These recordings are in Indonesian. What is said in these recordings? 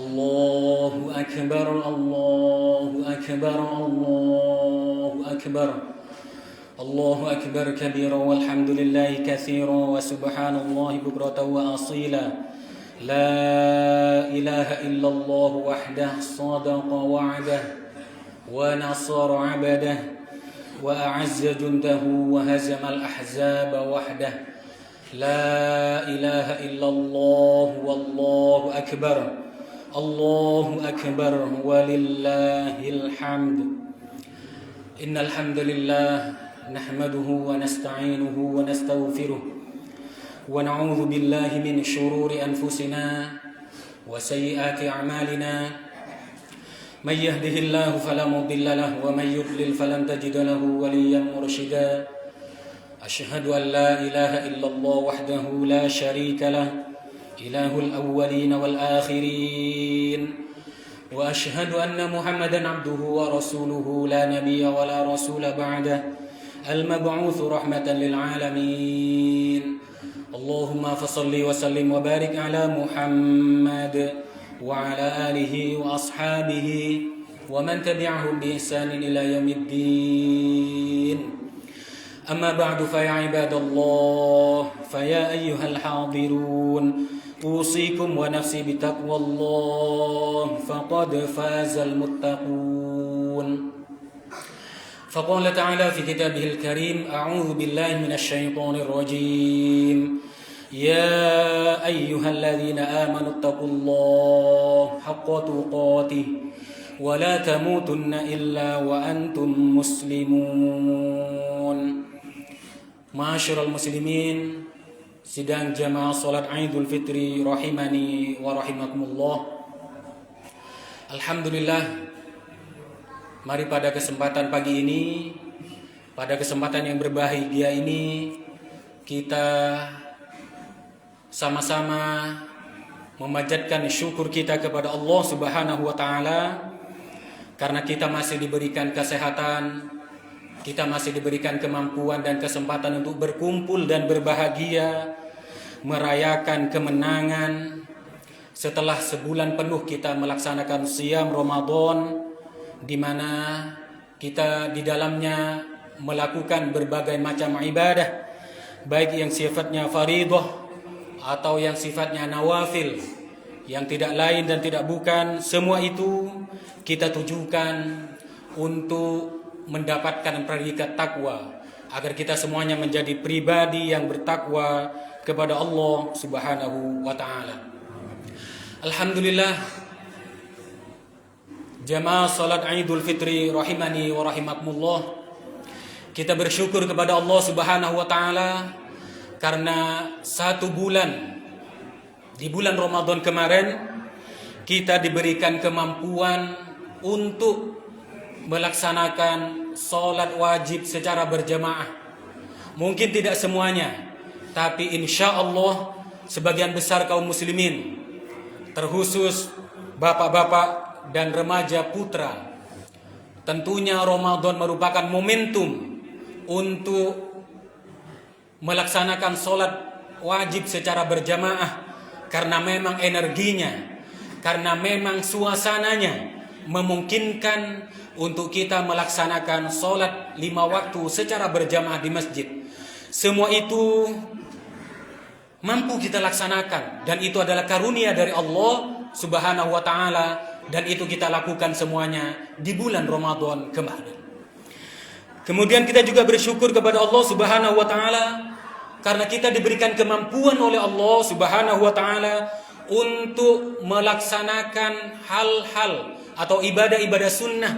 الله أكبر الله أكبر الله أكبر الله أكبر كبيرا والحمد لله كثيرا وسبحان الله بكرة وأصيلا لا إله إلا الله وحده صدق وعده ونصر عبده وأعز جنده وهزم الأحزاب وحده لا إله إلا الله والله أكبر الله أكبر ولله الحمد إن الحمد لله نحمده ونستعينه ونستغفره ونعوذ بالله من شرور أنفسنا وسيئات أعمالنا من يهده الله فلا مضل له ومن يضلل فلن تجد له وليا مرشدا أشهد أن لا إله إلا الله وحده لا شريك له إله الأولين والآخرين وأشهد أن محمدا عبده ورسوله لا نبي ولا رسول بعده المبعوث رحمة للعالمين اللهم فصل وسلم وبارك على محمد وعلى آله وأصحابه ومن تبعهم بإحسان إلى يوم الدين أما بعد فيا عباد الله فيا أيها الحاضرون أوصيكم ونفسي بتقوى الله فقد فاز المتقون فقال تعالى في كتابه الكريم أعوذ بالله من الشيطان الرجيم يا أيها الذين آمنوا اتقوا الله حق تقاته ولا تموتن إلا وأنتم مسلمون Ma'asyiral muslimin, sidang jamaah salat Idul Fitri rahimani wa rahimakumullah. Alhamdulillah, mari pada kesempatan pagi ini, pada kesempatan yang berbahagia ini, kita sama-sama memanjatkan syukur kita kepada Allah Subhanahu wa taala karena kita masih diberikan kesehatan, kita masih diberikan kemampuan dan kesempatan untuk berkumpul dan berbahagia, merayakan kemenangan setelah sebulan penuh kita melaksanakan Siyam Ramadan, di mana kita di dalamnya melakukan berbagai macam ibadah, baik yang sifatnya fardhah atau yang sifatnya nawafil, yang tidak lain dan tidak bukan, semua itu kita tujukan untuk mendapatkan predikat takwa, agar kita semuanya menjadi pribadi yang bertakwa kepada Allah Subhanahu wa taala. Alhamdulillah, jamaah salat Idul Fitri rahimani wa rahimakumullah, kita bersyukur kepada Allah Subhanahu wa taala karena satu bulan di bulan Ramadan kemarin kita diberikan kemampuan untuk melaksanakan sholat wajib secara berjamaah. Mungkin tidak semuanya, tapi insya Allah sebagian besar kaum muslimin, terkhusus bapak-bapak dan remaja putra, tentunya Ramadan merupakan momentum untuk melaksanakan sholat wajib secara berjamaah, karena memang energinya, karena memang suasananya memungkinkan untuk kita melaksanakan sholat 5 waktu secara berjamaah di masjid. Semua itu mampu kita laksanakan, dan itu adalah karunia dari Allah Subhanahu wa taala, dan itu kita lakukan semuanya di bulan Ramadan kemarin. Kemudian kita juga bersyukur kepada Allah Subhanahu wa taala karena kita diberikan kemampuan oleh Allah Subhanahu wa taala untuk melaksanakan hal-hal atau ibadah-ibadah sunnah,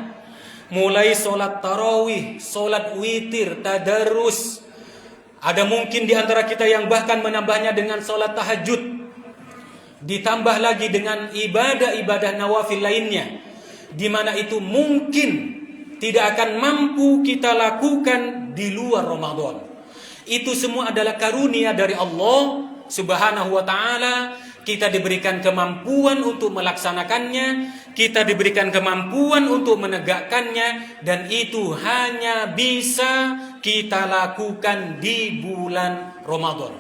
mulai sholat tarawih, sholat witir, tadarus. Ada mungkin di antara kita yang bahkan menambahnya dengan sholat tahajud, ditambah lagi dengan ibadah-ibadah nawafil lainnya, di mana itu mungkin tidak akan mampu kita lakukan di luar Ramadan. Itu semua adalah karunia dari Allah Subhanahu wa taala. Kita diberikan kemampuan untuk melaksanakannya, kita diberikan kemampuan untuk menegakkannya, dan itu hanya bisa kita lakukan di bulan Ramadan.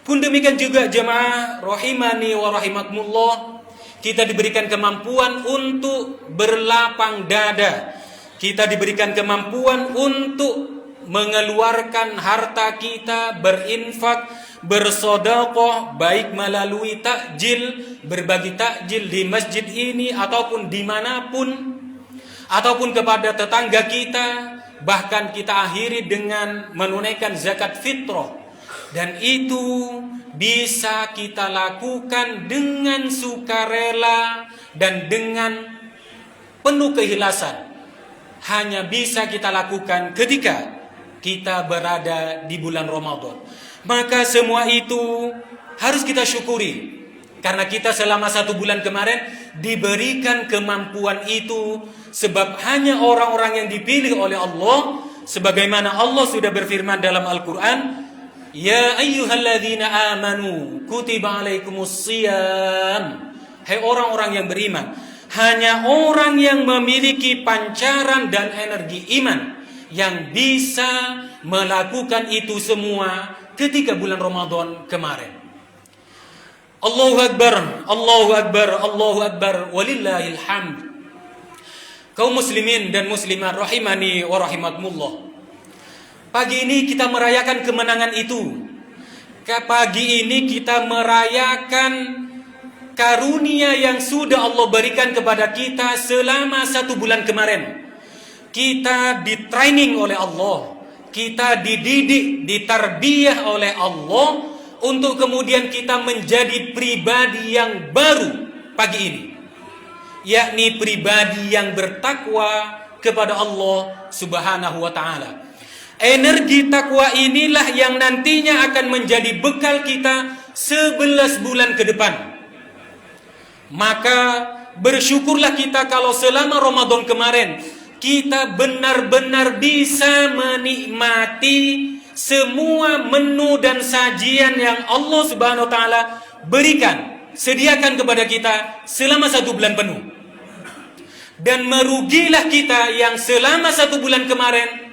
Pun demikian juga jemaah rahimani wa rahimakumullah, kita diberikan kemampuan untuk berlapang dada, kita diberikan kemampuan untuk mengeluarkan harta kita, berinfak, bersedekah, baik melalui takjil, berbagi takjil di masjid ini ataupun dimanapun, ataupun kepada tetangga kita, bahkan kita akhiri dengan menunaikan zakat fitrah. Dan itu bisa kita lakukan dengan sukarela dan dengan penuh keikhlasan. Hanya bisa kita lakukan ketika kita berada di bulan Ramadan. Maka semua itu harus kita syukuri, karena kita selama 1 bulan kemarin diberikan kemampuan itu. Sebab hanya orang-orang yang dipilih oleh Allah, sebagaimana Allah sudah berfirman dalam Al-Quran, Ya ayyuhalladzina amanu kutiba alaikumus siyam. Hai orang-orang yang beriman, hanya orang yang memiliki pancaran dan energi iman yang bisa melakukan itu semua ketika bulan Ramadan kemarin. Allahu Akbar, Allahu Akbar, Allahu Akbar, walillahil hamd. Kaum muslimin dan muslimat rahimani wa rahimakumullah. Pagi ini kita merayakan kemenangan itu. Pagi ini kita merayakan karunia yang sudah Allah berikan kepada kita selama 1 bulan kemarin. Kita ditraining oleh Allah, kita dididik, ditarbiyah oleh Allah untuk kemudian kita menjadi pribadi yang baru pagi ini, yakni pribadi yang bertakwa kepada Allah Subhanahu wa taala. Energi takwa inilah yang nantinya akan menjadi bekal kita 11 bulan ke depan. Maka bersyukurlah kita kalau selama Ramadan kemarin kita benar-benar bisa menikmati semua menu dan sajian yang Allah Subhanahu wa taala berikan, sediakan kepada kita selama 1 bulan penuh. Dan merugilah kita yang selama 1 bulan kemarin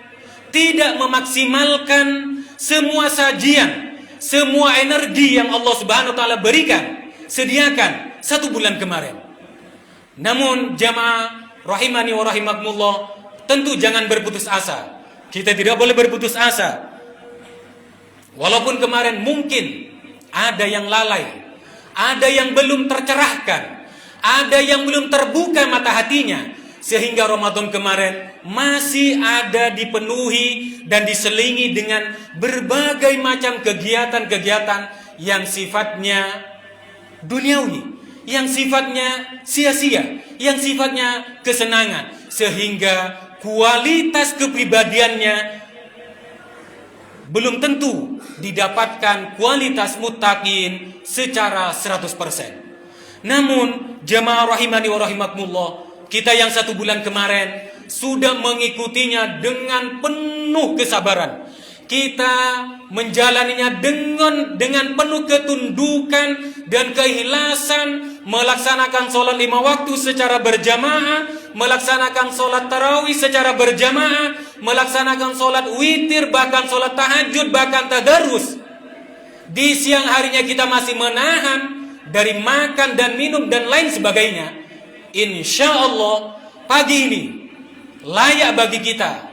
tidak memaksimalkan semua sajian, semua energi yang Allah Subhanahu wa taala berikan, sediakan 1 bulan kemarin. Namun jamaah rahimani wa rahimakumullah, tentu jangan berputus asa. Kita tidak boleh berputus asa. Walaupun kemarin mungkin ada yang lalai, ada yang belum tercerahkan, ada yang belum terbuka mata hatinya, sehingga Ramadan kemarin masih ada dipenuhi dan diselingi dengan berbagai macam kegiatan-kegiatan yang sifatnya duniawi, yang sifatnya sia-sia, yang sifatnya kesenangan, sehingga kualitas kepribadiannya belum tentu didapatkan kualitas muttaqin secara 100%. Namun jamaah rahimani wa rahimakumullah, kita yang 1 bulan kemarin sudah mengikutinya dengan penuh kesabaran. Kita menjalaninya dengan penuh ketundukan dan keikhlasan, melaksanakan sholat 5 waktu secara berjamaah, melaksanakan sholat tarawih secara berjamaah, melaksanakan sholat witir, bahkan sholat tahajud, bahkan tadarus. Di siang harinya kita masih menahan dari makan dan minum dan lain sebagainya. Insya Allah pagi ini layak bagi kita,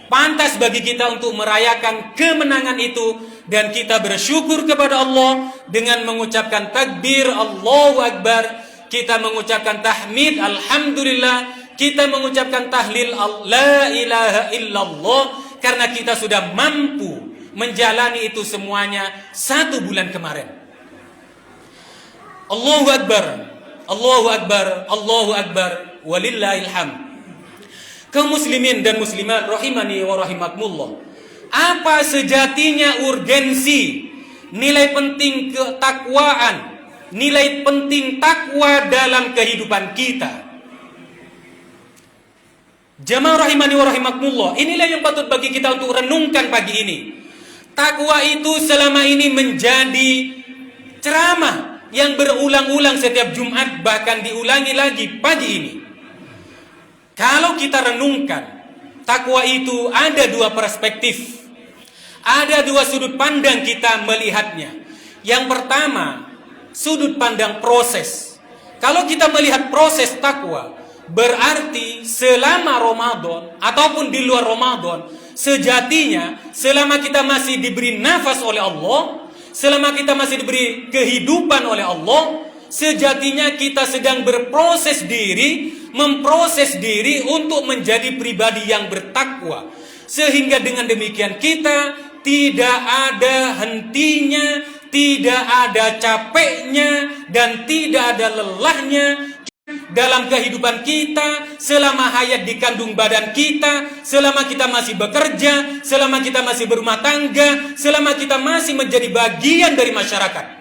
pantas bagi kita untuk merayakan kemenangan itu. Dan kita bersyukur kepada Allah dengan mengucapkan takbir Allahu Akbar, kita mengucapkan tahmid Alhamdulillah, kita mengucapkan tahlil la ilaha illallah, karena kita sudah mampu menjalani itu semuanya 1 bulan kemarin. Allahu Akbar, Allahu Akbar, Allahu Akbar, walillahil hamd. Kaum muslimin dan muslimat rahimani wa rahimakumullah, apa sejatinya urgensi, nilai penting ketakwaan, nilai penting takwa dalam kehidupan kita? Jamaah rahimani wa rahimakumullah, inilah yang patut bagi kita untuk renungkan pagi ini. Takwa itu selama ini menjadi ceramah yang berulang-ulang setiap Jumat, bahkan diulangi lagi pagi ini. Kalau kita renungkan, takwa itu ada 2 perspektif, ada 2 sudut pandang kita melihatnya. Yang pertama, sudut pandang proses, Kalau kita melihat proses takwa, berarti selama Ramadan ataupun di luar Ramadan, sejatinya selama kita masih diberi nafas oleh Allah, selama kita masih diberi kehidupan oleh Allah, sejatinya kita sedang berproses diri, memproses diri untuk menjadi pribadi yang bertakwa. Sehingga dengan demikian kita tidak ada hentinya, tidak ada capeknya, dan tidak ada lelahnya dalam kehidupan kita, selama hayat di kandung badan kita, selama kita masih bekerja, selama kita masih berumah tangga, selama kita masih menjadi bagian dari masyarakat.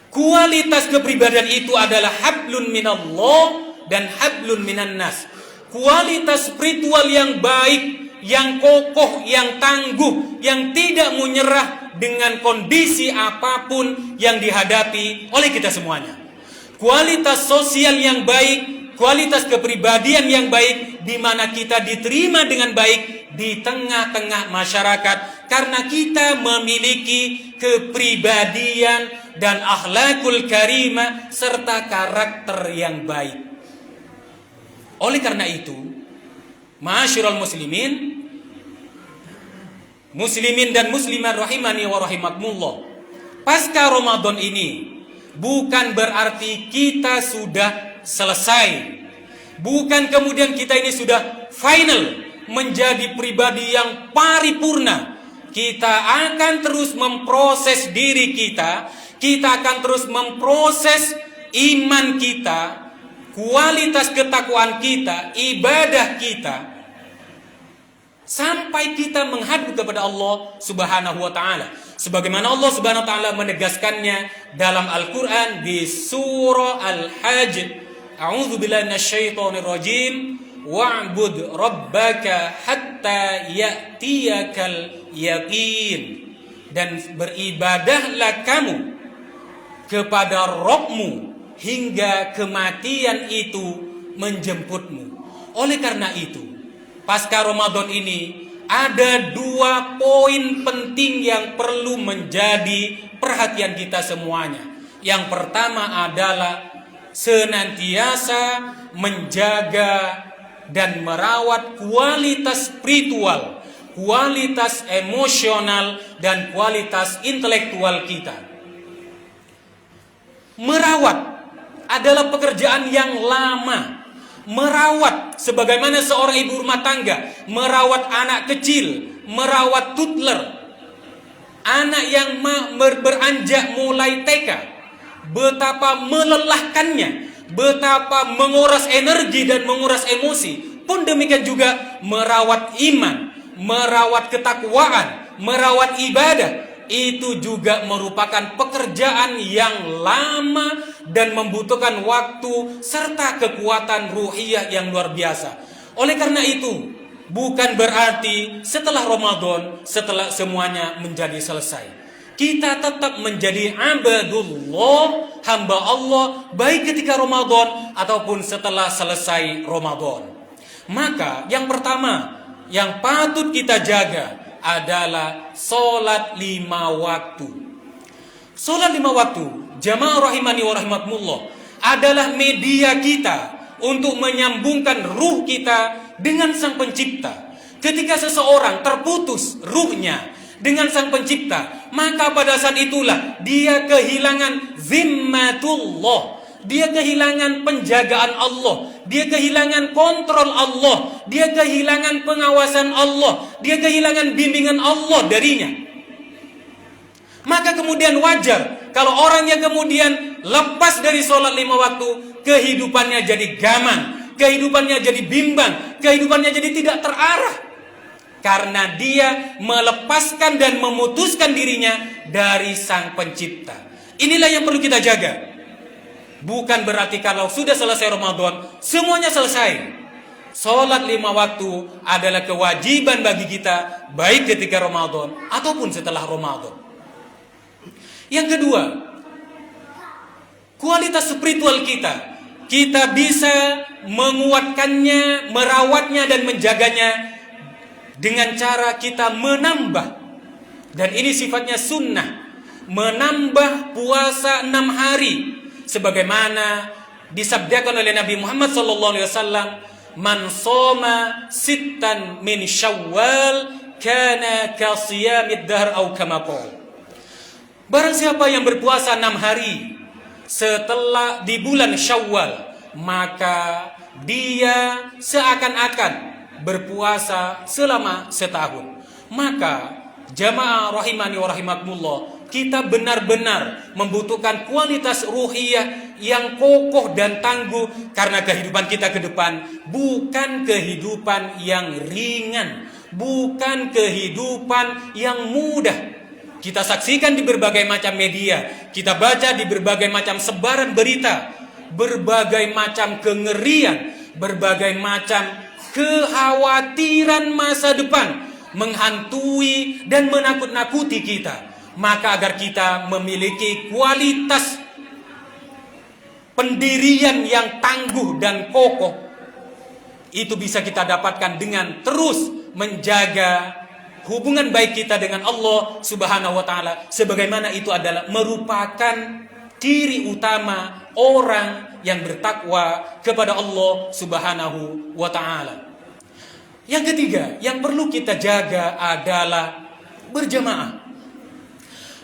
Kualitas kepribadian itu adalah hablun minallah dan hablun minan nas. Kualitas spiritual yang baik, yang kokoh, yang tangguh, yang tidak menyerah dengan kondisi apapun yang dihadapi oleh kita semuanya. Kualitas sosial yang baik, kualitas kepribadian yang baik, di mana kita diterima dengan baik di tengah-tengah masyarakat karena kita memiliki kepribadian dan akhlakul karimah serta karakter yang baik. Oleh karena itu, ma'asyiral muslimin dan muslimat rahimani wa rahimakumullah, pasca Ramadan ini bukan berarti kita sudah selesai, bukan kemudian kita ini sudah final menjadi pribadi yang paripurna. Kita akan terus memproses diri kita, kita akan terus memproses iman kita, kualitas ketakwaan kita, ibadah kita, sampai kita menghadap kepada Allah Subhanahu wa taala. Sebagaimana Allah Subhanahu wa taala menegaskannya dalam Al-Qur'an di surah Al-Hajj, a'udzubillahi minasyaitonir rajim, wa'bud rabbaka hatta ya'tiyakal yaqin. Dan beribadahlah kamu kepada Rabbmu hingga kematian itu menjemputmu. Oleh karena itu, pasca Ramadan ini ada 2 poin penting yang perlu menjadi perhatian kita semuanya. Yang pertama adalah senantiasa menjaga dan merawat kualitas spiritual, kualitas emosional, dan kualitas intelektual kita. Merawat adalah pekerjaan yang lama. Merawat sebagaimana seorang ibu rumah tangga merawat anak kecil, merawat toddler, anak yang beranjak mulai TK, betapa melelahkannya, betapa menguras energi dan menguras emosi. Pun demikian juga merawat iman, merawat ketakwaan, merawat ibadah, itu juga merupakan pekerjaan yang lama dan membutuhkan waktu serta kekuatan ruhiyah yang luar biasa. Oleh karena itu, bukan berarti setelah Ramadan, setelah semuanya menjadi selesai, kita tetap menjadi abdullah, hamba Allah, baik ketika Ramadan ataupun setelah selesai Ramadan. Maka yang pertama yang patut kita jaga adalah sholat 5 waktu. Sholat 5 waktu, jamaah rahimani wa rahimakumullah, adalah media kita untuk menyambungkan ruh kita dengan Sang Pencipta. Ketika seseorang terputus ruhnya dengan Sang Pencipta, maka pada saat itulah dia kehilangan zimmatullah, dia kehilangan penjagaan Allah, dia kehilangan kontrol Allah, dia kehilangan pengawasan Allah, dia kehilangan bimbingan Allah darinya. Maka kemudian wajar kalau orang yang kemudian lepas dari sholat 5 waktu, kehidupannya jadi gamang, kehidupannya jadi bimbang, kehidupannya jadi tidak terarah, karena dia melepaskan dan memutuskan dirinya dari Sang Pencipta. Inilah yang perlu kita jaga. Bukan berarti kalau sudah selesai Ramadan, semuanya selesai. Sholat 5 waktu adalah kewajiban bagi kita, baik ketika Ramadan ataupun setelah Ramadan. Yang kedua, kualitas spiritual kita. Kita bisa menguatkannya, merawatnya, dan menjaganya dengan cara kita menambah. Dan ini sifatnya sunnah. Menambah puasa 6 hari. Sebagaimana disabdakan oleh Nabi Muhammad SAW, man soma sittan min syawal kana kasiyamid dahr au kama qala. Barang siapa yang berpuasa 6 hari setelah di bulan Syawal, maka dia seakan-akan berpuasa selama setahun. Maka jamaah rahimani wa rahimakumullah, kita benar-benar membutuhkan kualitas ruhiyah yang kokoh dan tangguh, karena kehidupan kita ke depan bukan kehidupan yang ringan, bukan kehidupan yang mudah. Kita saksikan di berbagai macam media, kita baca di berbagai macam sebaran berita, berbagai macam kengerian, berbagai macam kekhawatiran masa depan menghantui dan menakut-nakuti kita. Maka agar kita memiliki kualitas pendirian yang tangguh dan kokoh, itu bisa kita dapatkan dengan terus menjaga hubungan baik kita dengan Allah Subhanahu wa taala, sebagaimana itu adalah merupakan ciri utama orang yang bertakwa kepada Allah Subhanahu wa taala. Yang ketiga yang perlu kita jaga adalah berjamaah.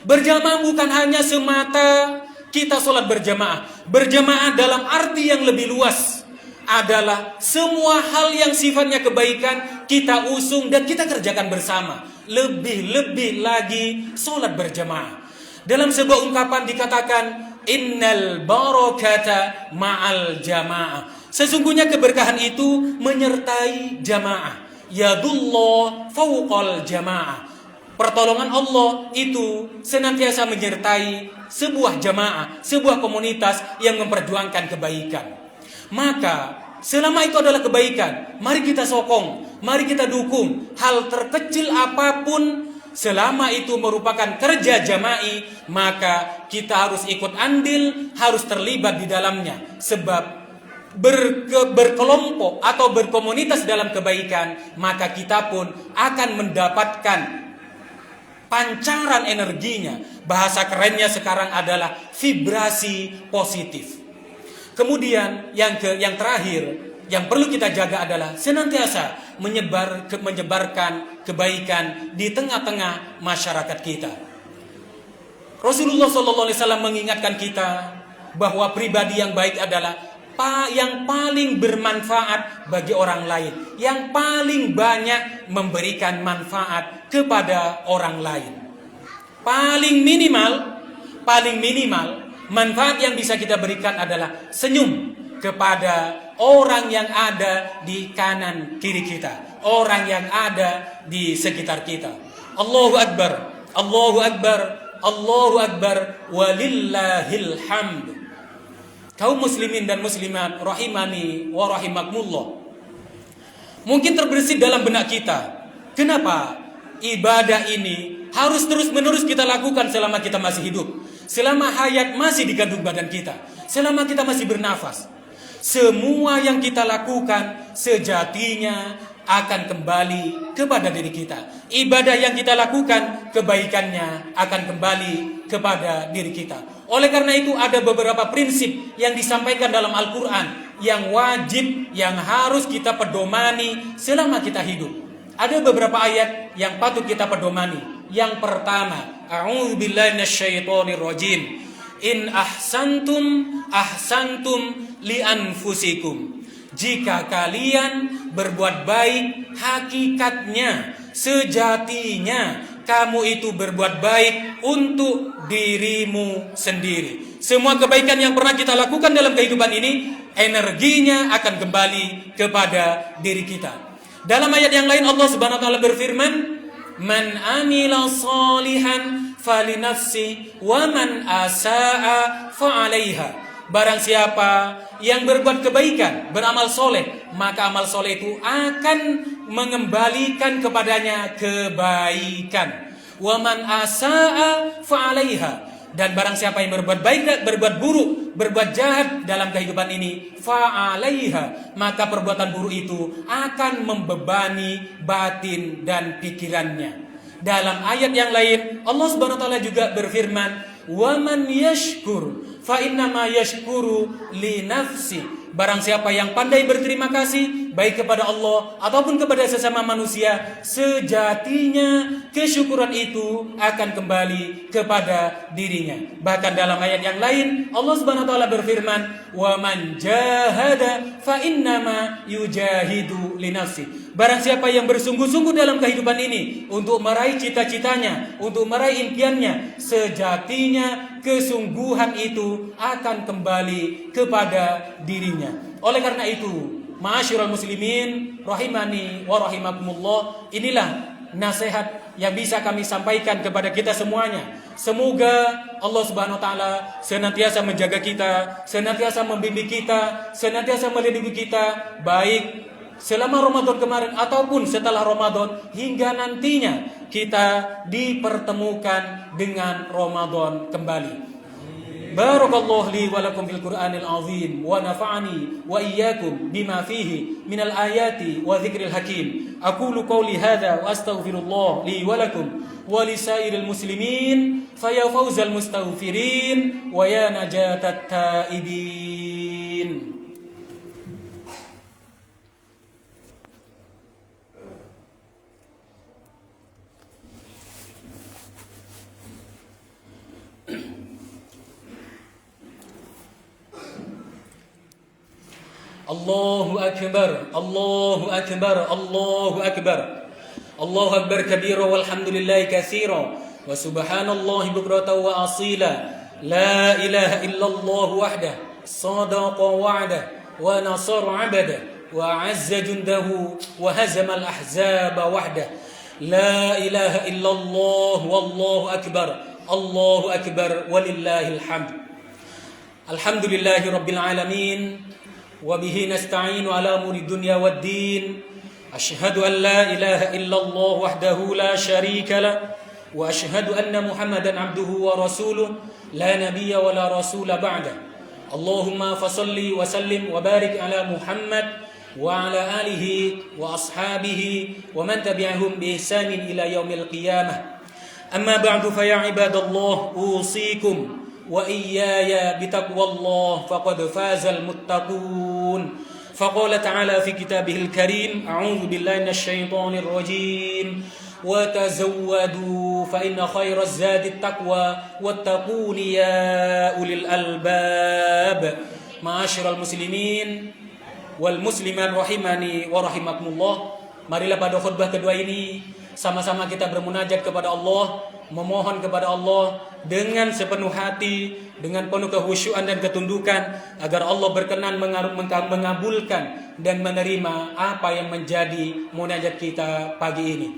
Berjamaah bukan hanya semata kita sholat berjamaah. Berjamaah dalam arti yang lebih luas adalah semua hal yang sifatnya kebaikan kita usung dan kita kerjakan bersama. Lebih-lebih lagi sholat berjamaah. Dalam sebuah ungkapan dikatakan, innal barakata ma'al jamaah. Sesungguhnya keberkahan itu menyertai jamaah. Yadullah fauqal jamaah. Pertolongan Allah itu senantiasa menyertai sebuah jamaah, sebuah komunitas yang memperjuangkan kebaikan. Maka selama itu adalah kebaikan, mari kita sokong, mari kita dukung. Hal terkecil apapun, selama itu merupakan kerja jama'i, maka kita harus ikut andil, harus terlibat di dalamnya. Sebab berkelompok atau berkomunitas dalam kebaikan, maka kita pun akan mendapatkan pancaran energinya. Bahasa kerennya sekarang adalah vibrasi positif. Kemudian yang terakhir yang perlu kita jaga adalah senantiasa menyebarkan kebaikan di tengah-tengah masyarakat kita. Rasulullah SAW mengingatkan kita bahwa pribadi yang baik adalah yang paling bermanfaat bagi orang lain, yang paling banyak memberikan manfaat kepada orang lain. Paling minimal manfaat yang bisa kita berikan adalah senyum kepada orang yang ada di kanan kiri kita, orang yang ada di sekitar kita. Allahu Akbar, Allahu Akbar, Allahu Akbar, walillahil hamd. Kaum muslimin dan muslimat rahimani wa rahimakumullah, mungkin terbersit dalam benak kita, kenapa ibadah ini harus terus-menerus kita lakukan selama kita masih hidup, selama hayat masih di kandung badan kita, selama kita masih bernafas. Semua yang kita lakukan sejatinya akan kembali kepada diri kita. Ibadah yang kita lakukan, kebaikannya akan kembali kepada diri kita. Oleh karena itu ada beberapa prinsip yang disampaikan dalam Al-Quran yang wajib, yang harus kita pedomani selama kita hidup. Ada beberapa ayat yang patut kita pedomani. Yang pertama, a'udzubillahi minasyaitonirrajim. In ahsantum li anfusikum. Jika kalian berbuat baik, hakikatnya, sejatinya kamu itu berbuat baik untuk dirimu sendiri. Semua kebaikan yang pernah kita lakukan dalam kehidupan ini, energinya akan kembali kepada diri kita. Dalam ayat yang lain Allah Subhanahu wa taala berfirman, man amila salihan falinafsi wa man asaa fa'alaiha. Barang siapa yang berbuat kebaikan, beramal soleh, maka amal soleh itu akan mengembalikan kepadanya kebaikan. Wa man asaa fa'alaiha. Dan barang siapa yang berbuat baik, berbuat buruk, berbuat jahat dalam kehidupan ini, fa'alaiha, maka perbuatan buruk itu akan membebani batin dan pikirannya. Dalam ayat yang lain Allah Subhanahu wa taala juga berfirman, wa man yashkur fa innama yashkuru li nafsi. Barang siapa yang pandai berterima kasih baik kepada Allah ataupun kepada sesama manusia, sejatinya kesyukuran itu akan kembali kepada dirinya. Bahkan dalam ayat yang lain Allah Subhanahu wa taala berfirman, "Wa man jahada fa innama yujahidu li nafsi." Barang siapa yang bersungguh-sungguh dalam kehidupan ini untuk meraih cita-citanya, untuk meraih impiannya, sejatinya kesungguhan itu akan kembali kepada dirinya. Oleh karena itu, ma'asyiral muslimin rahimani wa rahimakumullah, inilah nasihat yang bisa kami sampaikan kepada kita semuanya. Semoga Allah Subhanahu wa taala senantiasa menjaga kita, senantiasa membimbing kita, senantiasa melindungi kita baik selama Ramadan kemarin ataupun setelah Ramadan hingga nantinya kita dipertemukan dengan Ramadan kembali. Barakallahu li wa lakum fil Qur'anil azim wa nafa'ani wa iyyakum bima fihi minal ayati wa dzikril hakim. Aqulu qawli hadza wa astaghfirullah li wa lakum wa lisairil muslimin fa ya fawzal mustaghfirin wa ya najatat taibin. Allahu akbar, Allahu akbar, Allahu akbar. Allahu akbar kabira walhamdulillahi katsira wa subhanallahi bukratan wa asila. La ilaha illallah wahdah, sadaqa wa'dah wa nasara 'abdah wa 'azza jundahu wa hazama al-ahzaba wahdah. La ilaha illallah wallahu akbar, Allahu akbar walillahil hamd. Alhamdulillahi rabbil alamin. وبه نستعين على أمور الدنيا والدين. أشهد أن لا إله إلا الله وحده لا شريك له وأشهد أن محمدا عبده ورسوله لا نبي ولا رسول بعده. اللهم فصل وسلم وبارك على محمد وعلى آله وأصحابه ومن تبعهم بإحسان إلى يوم القيامة. أما بعد فيا عباد الله أوصيكم وإياي بتقوى الله فقد فاز المتقون. فقال تعالى في كتابه الكريم: أعوذ بالله من الشيطان الرجيم وتزودوا فإن خير الزاد التقوى واتقون يا أولي الألباب. معاشر المسلمين والمسلمات rahimani wa rahimakumullah. Marilah pada khutbah kedua ini sama-sama kita bermunajat kepada Allah, memohon kepada Allah dengan sepenuh hati, dengan penuh kehusyuan dan ketundukan, agar Allah berkenan mengabulkan dan menerima apa yang menjadi munajat kita pagi ini.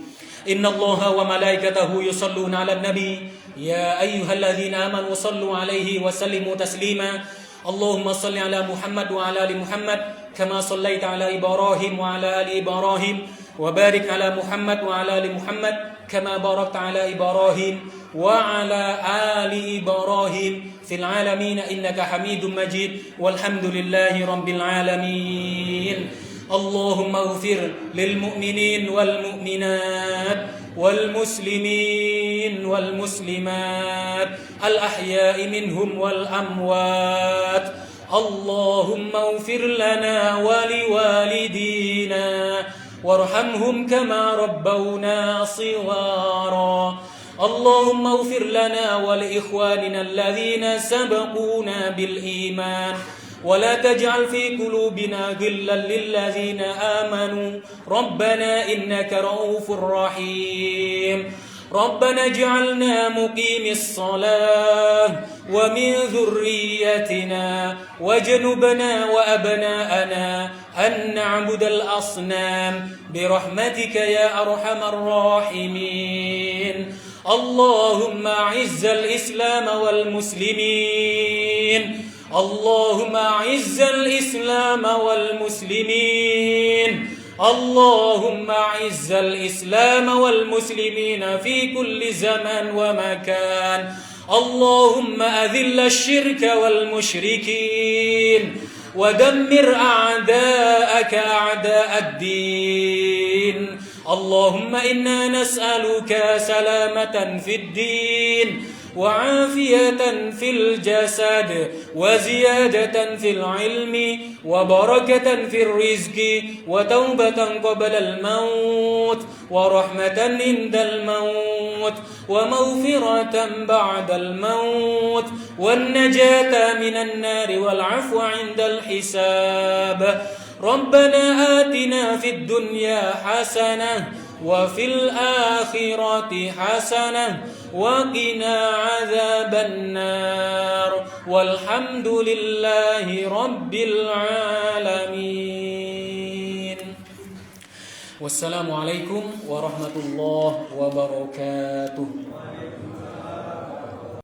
Innallaha wa malaikatahu yusholluna 'alan nabi ya ayyuhalladzina amanu shallu 'alaihi wa sallimu taslima. Allahumma shalli 'ala Muhammad wa 'ala ali Muhammad kama shallaita 'ala Ibrahim wa 'ala ali Ibrahim wa barik 'ala Muhammad wa 'ala ali Muhammad kama barakta 'ala Ibrahim wa 'ala ali Ibrahim fil 'alamin innaka Hamidum Majid walhamdulillahi rabbil alamin. Allahumma ighfir lil mu'minin wal mu'minat wal muslimin wal muslimat al ahya'i minhum wal amwat. Allahumma ighfir lana wa liwalidina warhamhum kama rabbawna shighara. Allahumma ighfir lana wa li ikhwanina alladhina sabaquna bil iman ولا تجعل في قلوبنا غلا للذين آمنوا ربنا إنك رؤوف رحيم. ربنا اجعلنا مقيم الصلاة ومن ذريتنا واجنبنا وأبناءنا أن نعبد الأصنام برحمتك يا أرحم الراحمين. اللهم أعز الإسلام والمسلمين. اللهم أعز الإسلام والمسلمين. اللهم أعز الإسلام والمسلمين في كل زمان ومكان. اللهم أذل الشرك والمشركين ودمر أعداءك أعداء الدين. اللهم إنا نسألك سلامة في الدين وعافية في الجسد وزيادة في العلم وبركة في الرزق وتوبة قبل الموت ورحمة عند الموت ومغفرة بعد الموت والنجاة من النار والعفو عند الحساب. ربنا آتنا في الدنيا حسنة وفي الآخرة حسنة وقنا عذاب النار والحمد لله رب العالمين. والسلام عليكم ورحمة الله وبركاته.